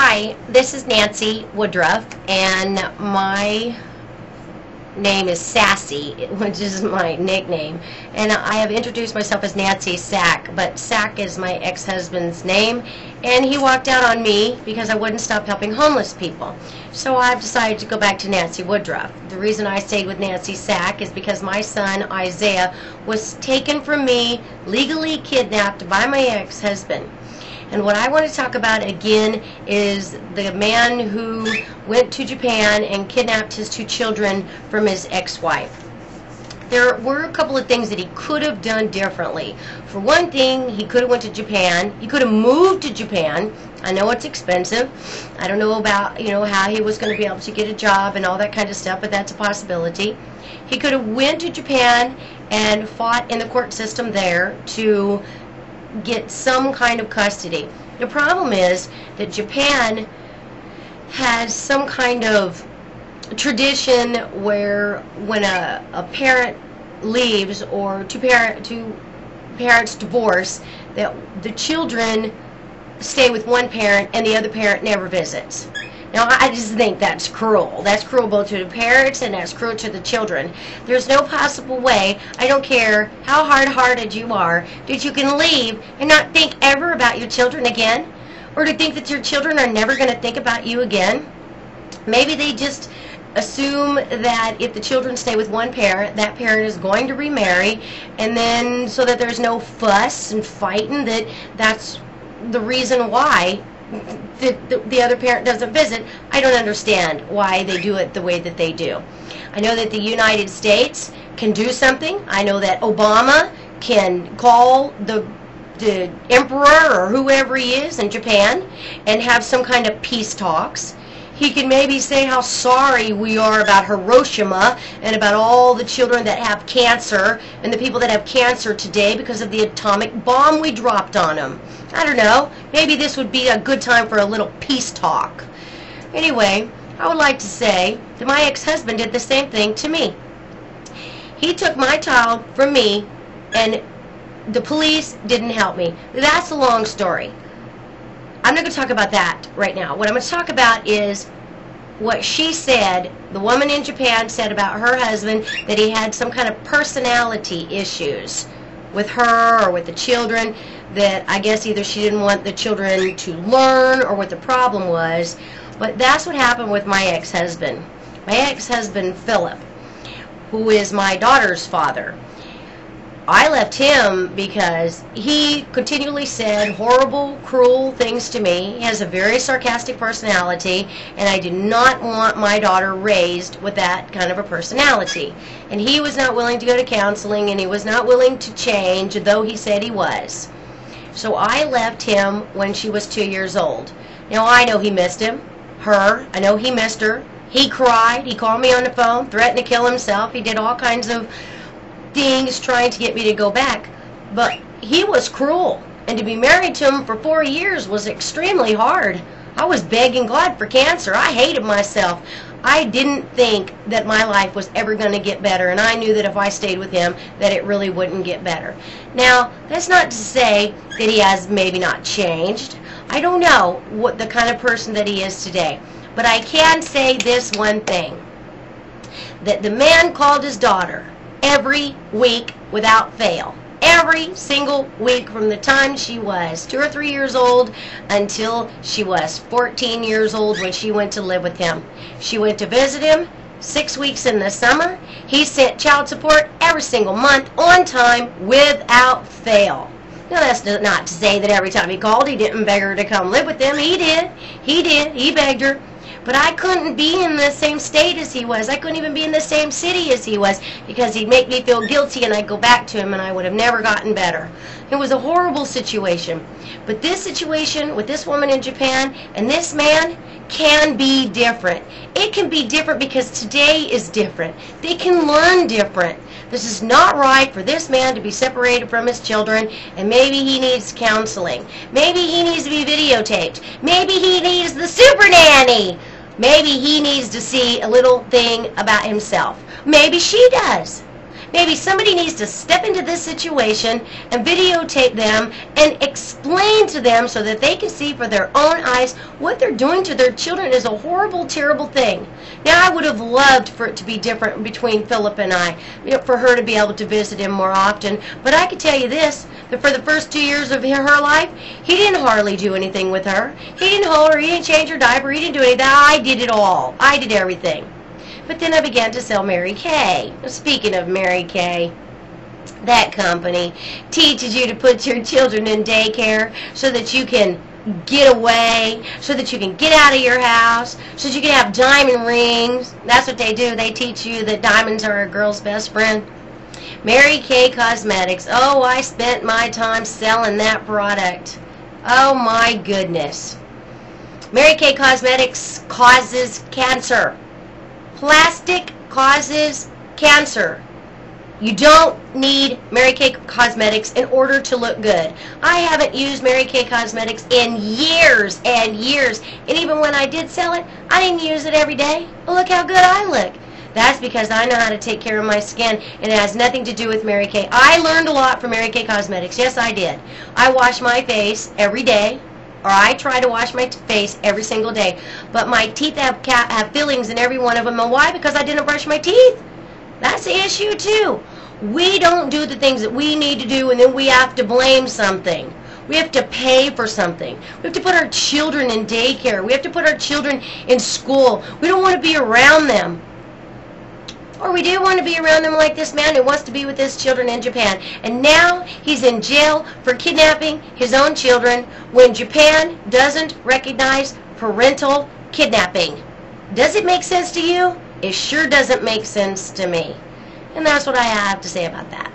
Hi, this is Nancy Woodruff, and my name is Sassy, which is my nickname. And I have introduced myself as Nancy Sack, but Sack is my ex-husband's name, and he walked out on me because I wouldn't stop helping homeless people. So I've decided to go back to Nancy Woodruff. The reason I stayed with Nancy Sack is because my son, Isaiah, was taken from me, legally kidnapped by my ex-husband. And what I want to talk about again is the man who went to Japan and kidnapped his 2 children from his ex-wife. There were a couple of things that he could have done differently. For one thing, he could have went to Japan. He could have moved to Japan. I know it's expensive. I don't know about, how he was going to be able to get a job and all that kind of stuff, but that's a possibility. He could have went to Japan and fought in the court system there to get some kind of custody. The problem is that Japan has some kind of tradition where when a parent leaves or two parents divorce, that the children stay with one parent and the other parent never visits. Now, I just think that's cruel. That's cruel both to the parents and that's cruel to the children. There's no possible way, I don't care how hard-hearted you are, that you can leave and not think ever about your children again, or to think that your children are never going to think about you again. Maybe they just assume that if the children stay with one parent, that parent is going to remarry, and then so that there's no fuss and fighting, that's the reason why the other parent doesn't visit. I don't understand why they do it the way that they do. I know that the United States can do something. I know that Obama can call the emperor or whoever he is in Japan and have some kind of peace talks. He can maybe say how sorry we are about Hiroshima and about all the children that have cancer and the people that have cancer today because of the atomic bomb we dropped on them. I don't know. Maybe this would be a good time for a little peace talk. Anyway, I would like to say that my ex-husband did the same thing to me. He took my child from me and the police didn't help me. That's a long story. I'm not going to talk about that right now. What I'm going to talk about is what she said, the woman in Japan said about her husband, that he had some kind of personality issues with her or with the children, that I guess either she didn't want the children to learn or what the problem was. But that's what happened with my ex-husband. My ex-husband, Phillip, who is my daughter's father. I left him because he continually said horrible, cruel things to me. He has a very sarcastic personality, and I did not want my daughter raised with that kind of a personality. And he was not willing to go to counseling, and he was not willing to change, though he said he was. So I left him when she was 2 years old. Now, I know he missed her. I know he missed her. He cried. He called me on the phone, threatened to kill himself. He did all kinds of things trying to get me to go back, but he was cruel, and to be married to him for 4 years was extremely hard. I was begging God for cancer. I hated myself. I didn't think that my life was ever going to get better, and I knew that if I stayed with him that it really wouldn't get better. Now, that's not to say that he has maybe not changed. I don't know what the kind of person that he is today, but I can say this one thing, that the man called his daughter every week without fail. Every single week from the time she was 2 or 3 years old until she was 14 years old when she went to live with him. She went to visit him 6 weeks in the summer. He sent child support every single month on time without fail. Now, that's not to say that every time he called he didn't beg her to come live with him. He did. He begged her. But I couldn't be in the same state as he was. I couldn't even be in the same city as he was because he'd make me feel guilty, and I'd go back to him and I would have never gotten better. It was a horrible situation. But this situation with this woman in Japan and this man can be different. It can be different because today is different. They can learn different. This is not right for this man to be separated from his children, and maybe he needs counseling. Maybe he needs to be videotaped. Maybe he needs the super nanny. Maybe he needs to see a little thing about himself. Maybe she does. Maybe somebody needs to step into this situation and videotape them and explain to them so that they can see for their own eyes what they're doing to their children is a horrible, terrible thing. Now, I would have loved for it to be different between Phillip and I, for her to be able to visit him more often. But I can tell you this, that for the first 2 years of her life, he didn't hardly do anything with her. He didn't hold her, he didn't change her diaper, he didn't do any of that. I did it all. I did everything. But then I began to sell Mary Kay. Speaking of Mary Kay, that company teaches you to put your children in daycare so that you can get away, so that you can get out of your house, so that you can have diamond rings. That's what they do. They teach you that diamonds are a girl's best friend. Mary Kay Cosmetics. Oh, I spent my time selling that product. Oh my goodness. Mary Kay Cosmetics causes cancer. Plastic causes cancer. You don't need Mary Kay Cosmetics in order to look good. I haven't used Mary Kay Cosmetics in years and years. And even when I did sell it, I didn't use it every day. Well, look how good I look. That's because I know how to take care of my skin, and it has nothing to do with Mary Kay. I learned a lot from Mary Kay Cosmetics. Yes, I did. I wash my face every day, or I try to wash my face every single day. But my teeth have fillings in every one of them. And why? Because I didn't brush my teeth. That's the issue, too. We don't do the things that we need to do, and then we have to blame something. We have to pay for something. We have to put our children in daycare. We have to put our children in school. We don't want to be around them. Or we do want to be around them like this man who wants to be with his children in Japan. And now he's in jail for kidnapping his own children when Japan doesn't recognize parental kidnapping. Does it make sense to you? It sure doesn't make sense to me. And that's what I have to say about that.